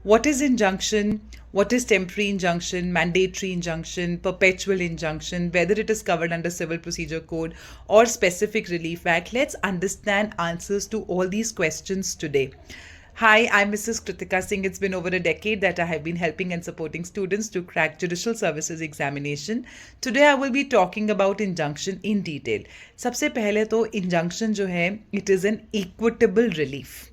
What is injunction? What is temporary injunction, mandatory injunction, perpetual injunction, whether it is covered under Civil Procedure Code or Specific Relief Act? Let's understand answers to all these questions today. Hi, I'm Mrs. Kritika Singh. It's been over a decade that I have been helping and supporting students to crack judicial services examination. Today I will be talking about injunction in detail. सबसे पहले तो injunction जो है, it is an equitable relief.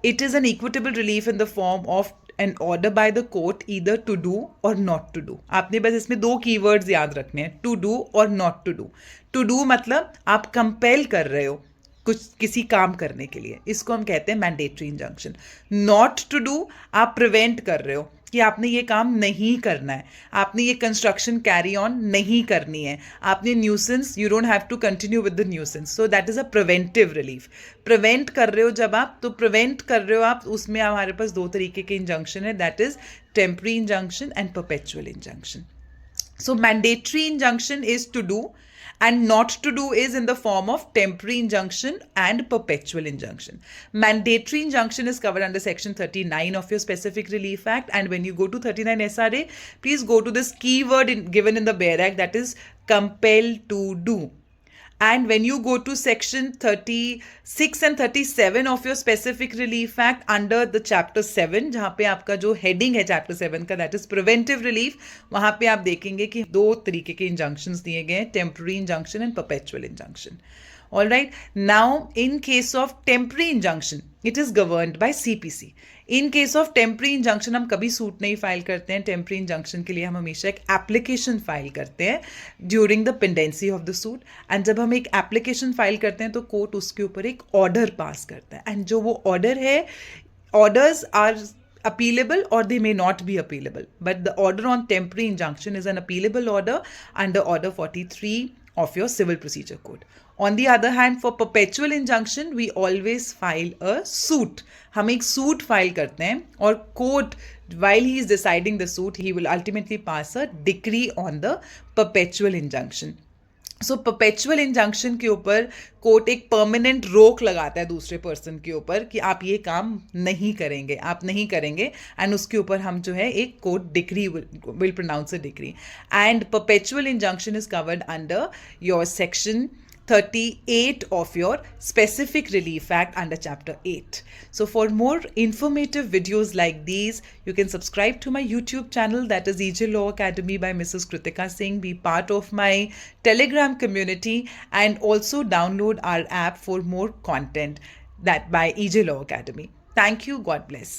It is an equitable relief in the form of an order by the court either to do or not to do. आपने बस इसमें दो keywords याद रखने हैं, to do और not to do. To do मतलब आप compel कर रहे हो कुछ किसी काम करने के लिए, इसको हम कहते हैं mandatory injunction. Not to do, आप प्रिवेंट कर रहे हो कि आपने ये काम नहीं करना है, आपने ये कंस्ट्रक्शन कैरी ऑन नहीं करनी है, आपने nuisance, you don't have to continue with the nuisance, so that is a preventive relief. Prevent कर रहे हो जब आप, तो प्रिवेंट कर रहे हो आप, उसमें हमारे पास दो तरीके के इंजंक्शन है, that is temporary injunction and perpetual injunction. So mandatory injunction is to do, and not to do is in the form of temporary injunction and perpetual injunction. Mandatory injunction is covered under section 39 of your Specific Relief Act, and when you go to 39 SRA, please go to this keyword given in the Bare Act, that is compelled to do. And when you go to section 36 and 37 of your Specific Relief Act under the chapter 7, जहाँ पे आपका जो heading है chapter 7 का, that is preventive relief, वहाँ पे आप देखेंगे कि दो तरीके के injunctions दिए गए हैं, temporary injunction and perpetual injunction. All right. Now, in case of temporary injunction, it is governed by CPC. In case of temporary injunction, हम कभी सूट नहीं फाइल करते हैं. temporary injunction के लिए हम हमेशा एक application फाइल करते हैं during the pendency of the suit. and जब हम एक application फाइल करते हैं तो कोर्ट उसके ऊपर एक order पास करता है. and जो वो order है, orders are appealable or they may not be appealable. But the order on temporary injunction is an appealable order under Order 43 of your Civil Procedure Code. On the other hand, for perpetual injunction, we always file a suit. हम एक suit file करते हैं और court, while he is deciding the suit, he will ultimately pass a decree on the perpetual injunction. So perpetual injunction के ऊपर court एक permanent रोक लगाता है दूसरे पर्सन के ऊपर कि आप ये काम नहीं करेंगे, आप नहीं करेंगे, एंड उसके ऊपर हम जो है एक court decree will pronounce a decree. And perpetual injunction is covered under your section 38 of your Specific Relief Act under Chapter 8. So for more informative videos like these, you can subscribe to my YouTube channel, that is EJ Law Academy by Mrs. Kritika Singh. Be part of my Telegram community and also download our app for more content that by EJ Law Academy. Thank you. God bless.